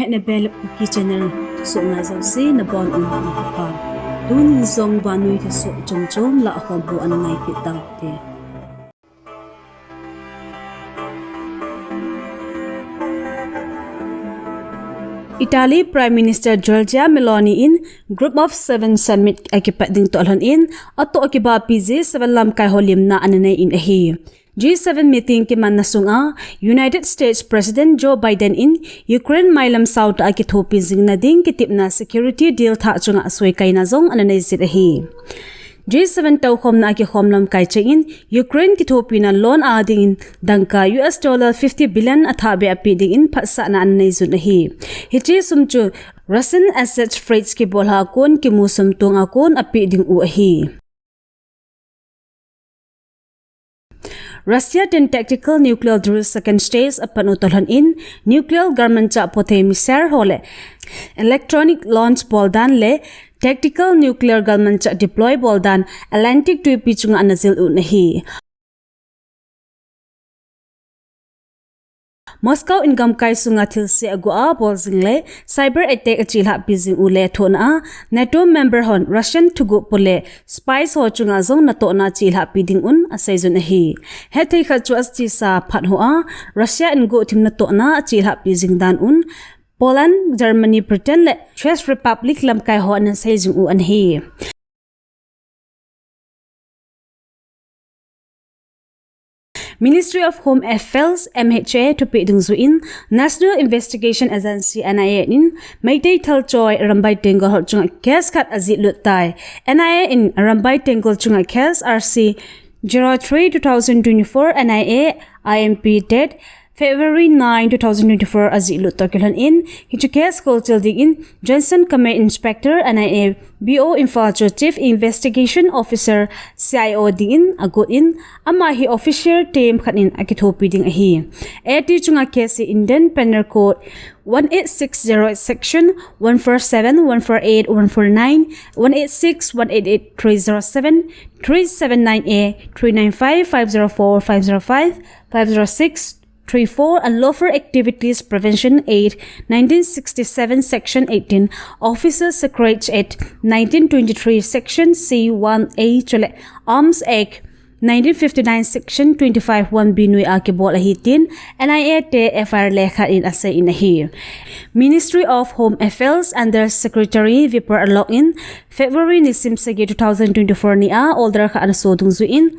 na belap ki channel so nga zaw si na bon on ni pa tunin zong banui ka so chom la akon bu an ngai kittau te Italy Prime Minister Giorgia Meloni in Group of 7 Summit akipat ding tolhon in ato akiba PZ 7 lam kai holim na ananay in ahi G7 meeting ki man nasunga United States President Joe Biden in Ukraine mailam South akithopi zingna ding kitip na security deal tha chunga asoi kai na zong ananay sit ahi G7 tau khom na ki khomlam kai chengin Ukraine kithopi na loan ading in dangka $50 billion athabe api ding in phasa na ananay zun ahi hichi sumchu Russian assets freights ki bolha kon ki musum tunga kon api ding u ahi Russia ten tactical nuclear drill second stage apan utolhan in nuclear garment cha pothe misar hole electronic launch boldan le tactical nuclear garment cha deploy boldan Atlantic tui pichunga anazil unahi Moscow ingam kai sunga thilse agua bolzingle cyber attack achilha bizing ule thona NATO member hon Russian tugu pole spies ho chunga zong na to na chilha piding un asaizun hi hethei kha chu as chi sa phat ho a Russia ingo thim na to na chilha bizing dan un Poland Germany Britain le Czech Republic lam kai ho na saizung u an hi Ministry of Home Affairs MHA to pe dungzu in National Investigation Agency NIA in Maitei Thalchoi Arambai Tenggol hol chunga case khat azit lutai NIA in Arambai Tenggol chunga case RC 03/2024 NIA IMP date February 9, 2024 azit lutokilan in hichu case culture dig in Johnson Command Inspector NIA BO Infantry Chief Investigation Officer CIO dig in agot in ama hi official team khanin akithopi ding ahi ati chunga case Indian Penal Code 1860 section 147 148 149 186 188 307 379A 395 504 505 506 34 Unlawful Activities Prevention Act 1967 Section 18 Officer Secrets Act 1923 Section C1A Chole Arms Act 1959 Section 25 1B nui akibol ahitin NIA te FIR lekha in asay inahi Ministry of Home Affairs under Secretary Vipar Alok in February nisim sagi 2024 ni a older ka anasodung zuin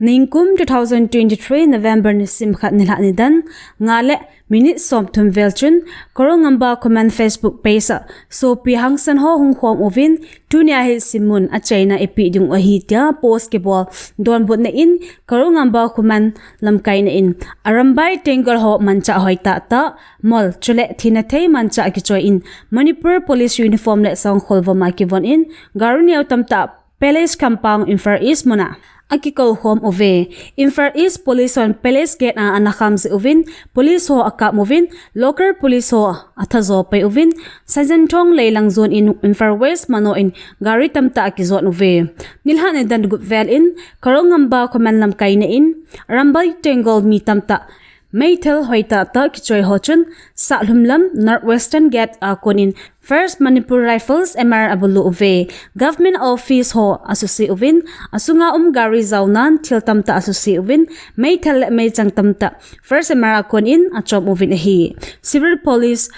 Ningkum 2023 November ni simkhat nila nidan ngale minute somtum velchun korongamba command Facebook page so pi hangsan ho hung khom ovin tunia he simun a China epi dung ahitia post ke bol don bot na in korongamba command lamkai na in Arambai Tenggol ho mancha hoita ta mol chule thina thei mancha ki choi in Manipur police uniform le song kholwa ma ki von in garuniaw tamta palace compound in Far East mona Akiko home ove Infar East police on palace gate a anakam si uvin police ho akap movin local police ho athazo pe uvin sajantong leilang zone in Infar West mano in gari tamta akizot uve nilhan e dan gut vel in karongamba command lam kai na in Arambai Tenggol mi tamta Maytel hoita ta kichoi hochun sa lumlam northwestern gate akonin First Manipur Rifles MR abulu uve government office ho asusi uvin asunga gari zaunan tiltam ta asusi uvin Maytel may changtamta First MR akonin achom uvin hi civil police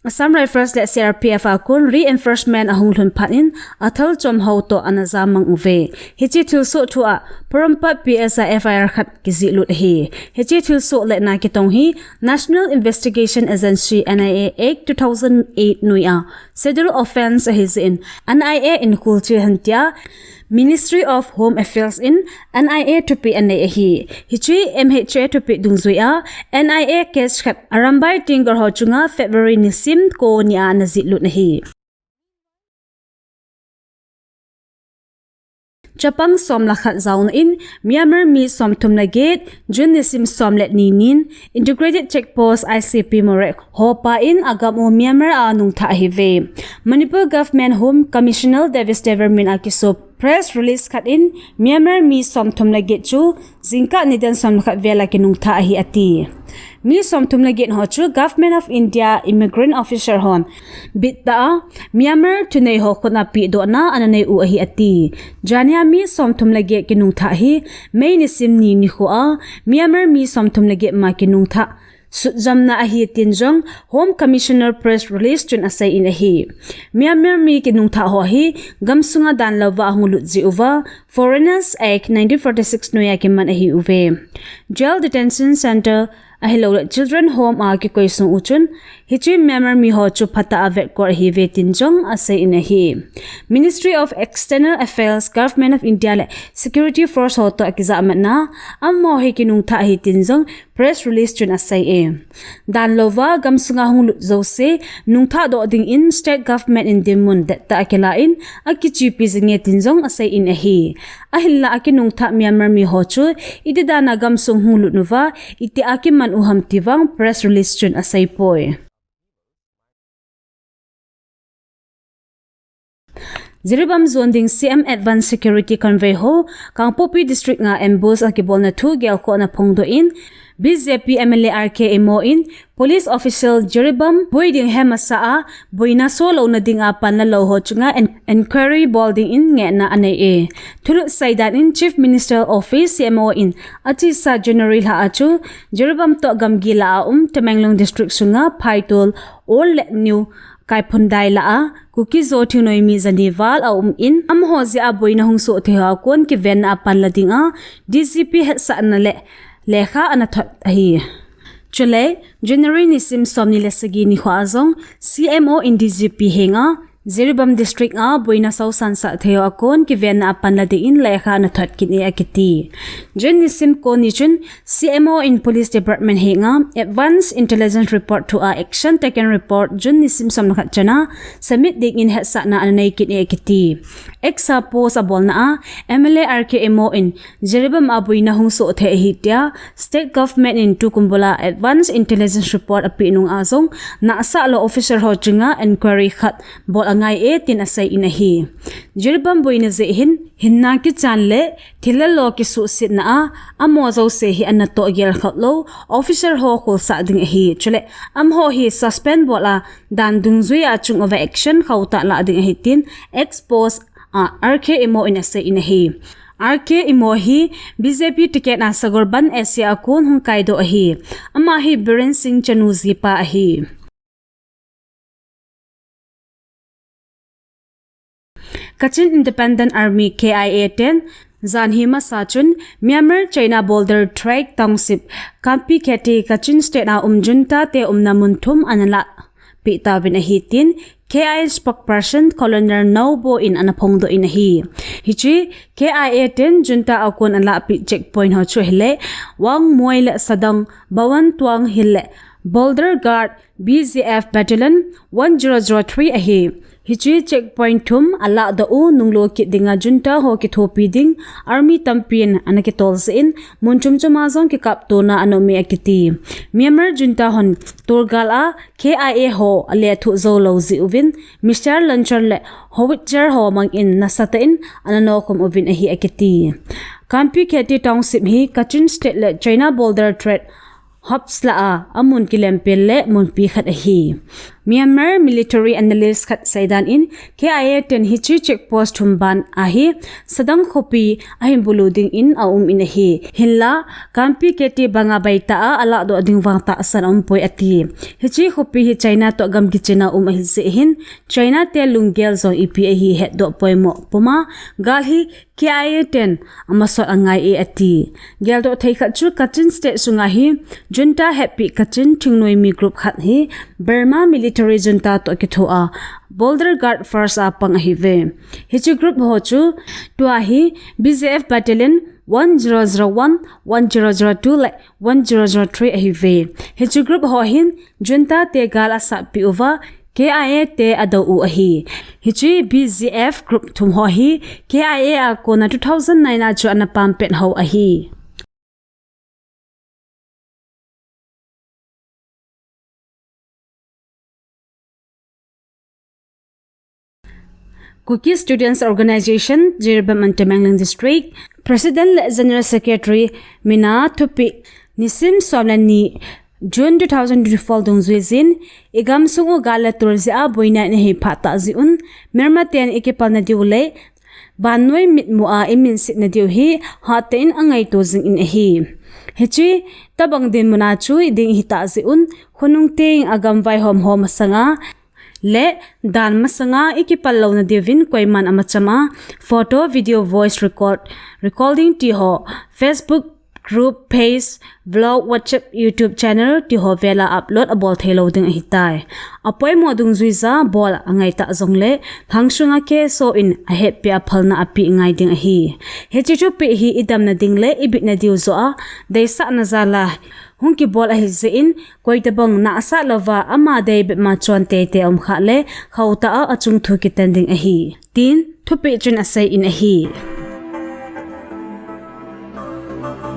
Assam Rifles le CRPF akon reinforcement ahunglun panin athal chom hauto anazamang uve hichi thilso thua parampa PSA FIR khat kizi lut hi hichi thilso le na kitong hi National Investigation Agency NIA Act 2008 nuya federal offense hizin NIA in kulchi hantia Ministry of Home Affairs in NIA to pe NIA hi hichi MHA to pe dungzuya NIA case khat Arambai Tenggol ho chunga February ni sim ko ni ana zitlut na hi Japang som lakhat zaun in Myanmar mi som tumna gate jun nisim som let ninin integrated checkpost ICP morek hopa in agamo Myanmar anung tha hive Manipur government home commissioner Davis Deverman akiso press release kat in Myanmar mi somthum lagi chu zingka nidan som khat vela kinung tha hi ati mi somthum lagi ho chu Government of India immigrant officer hon bitta Myanmar tunei ho khona pi do na ananei u hi ati jania mi somthum lagi kinung tha hi mei ni sim ni ni kho Myanmar mi somthum lagi ma kinung tha Sujamna ahi tinjong Home Commissioner press release chun asay in ahi. Myanmar mi kinung tha ho hi gamsunga dan lawa ahung lutzi uva Foreigners Act 1946 noya kiman ahi uve. Jail Detention Center ahilo Children Home a ki koisung uchun hichi Myanmar mi ho chu phata avet kor hi ve tinjong asay in ahi. Ministry of External Affairs Government of India le Security Force ho to akiza amatna ammo hi kinung tha hi tinjong press release chun asay e. Dan lova gamsunga hung zo se nung tha do ding in state government in dimun that ta akila in akichi pizinge tinjong asay in ahi. Ahilla akinung tha Myanmar mi ho chu ididana gamsung hung nova iti akiman uham tivang press release chun asay poi. Ziribam zone ding CM Advanced Security Convoy ho kang Popi District nga ambush akibol na 2 gel ko na pongdo in BJP MLA RK mo in police official Jiribam boy ding hemasa a boy na solo na ding apan na low ho chunga and inquiry balding in nge na anay e tuluk saidan in Chief Minister Office CMO in ati sa January ha achu Jiribam to gamgila Temenglong District sunga Paitol all let new kai phundai la a kuki zo thunoi mi zaniwal a in am ho zia boy na hung so theha kon ki ven apan la dinga DCP het sa na le lekha anathat hi chule January ni sim somni lesagi ni khwazong CMO in DCP henga Ziribam district a boina sau sansa theo akon ki ven apan la in lekha na that kin e akiti jen nisim ko ni chun CMO in police department henga advance intelligence report to a action taken report jun nisim sam khat chana submit ding in het sa na anai kin e akiti exa post abol na MLA RKMO in Ziribam a boina hung so the hitia state government in tukumbola advance intelligence report api nung azong na sa lo officer ho chinga inquiry khat bol angai e tin asay inahi Jiribam boina ze hinna ki chanle thilalo ki su sit na a amo zo se hi anato gel khatlo officer ho khol sa ding hi chule am ho hi suspend bola dan dung zui a chung of action khauta la ding hi tin expose RKMO in asay inahi RK imohi BJP ticket na sagorban Asia akon hung kaido ahi ama hi Biren Singh Chanuzi pa ahi Kachin Independent Army KIA 10 Zanhima Sachun Myanmar China Boulder Track Township Kampi Keti Kachin State na Junta te namunthum anala pita binahitin KIA spokesperson Colonel Nobo in anapongdo inahi hichi KIA 10 Junta akon anla pi checkpoint ho chuhle wang moile sadang bawan tuang hille Boulder Guard BZF Battalion 1003 ahi hichi checkpoint thum ala da u nunglo ki dinga junta ho ki thopi ding army tampin anaki tols in munchum chuma zong ki kap to na anomi akiti Myanmar junta hon torgala KIA ho ale thu zo lo zi uvin Mr Lanchar le howitzer ho mang in nasata in anano kom uvin ahi akiti Kampi Keti Township hi Kachin State le China Boulder Threat Hopsla amun kilempel le munpi khat ahi Myanmar military analyst khat saidan in KIA 10 hichi checkpost humban ahi sadang khopi ahim buluding in in ahi hilla Kampi Keti banga baita ala do ding wangta sanam poi ati hichi khopi hi China to gam kichena ahi se hin China te lunggel zo ipi ahi het do poi mo puma gal hi KIA 10 amasot angai e ati gel do thai khat chu Kachin State sunga hi Junta Happy Kachin Thingnoi mi group khat hi Burma military junta to kithoa Boulder Guard first apang hi ve hichi group ho chu tua hi BZF Battalion 1001 1002 like 1003 hi ve hichi group ho hin junta te gala sa pi over KIA te ado u ahi hichi BZF group thum ho hi KIA a kona 2009 a chu anapam pet ho ahi Cookie Students Organization Jirban Temangling District President le General Secretary Mina Thupi Nisim Somlani June 2024 dong zuizin igam sungu gala turzia boina ne hi phata ziun mermaten ikipal na diule banoi mitmua imin sit na diu hi haten angai to jing in hi hechi tabang din muna chu ding hita ziun hunung ting agam vai hom sanga le dan masanga ikipal lo na divin koiman amachama photo video voice recording ti ho Facebook group page blog WhatsApp YouTube channel ti ho vela upload a bol thelo ding hitai apoi modung zuiza bol angai ta zongle thangsunga ke so in a happy aphalna api ngai ding hi hechi chu pe hi idam na dingle ibit na diu zo a deisa na zala hungki bol a hi zein koitabang na asa lova ama dei be ma chon te kha le khauta a achung thu ki tending a hi tin thupe chen asai in a hi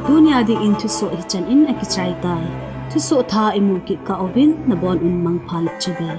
dunia ding in thu so hi chan in akichai tai thu so tha imu ki ka ovin na bon un mang phal chibe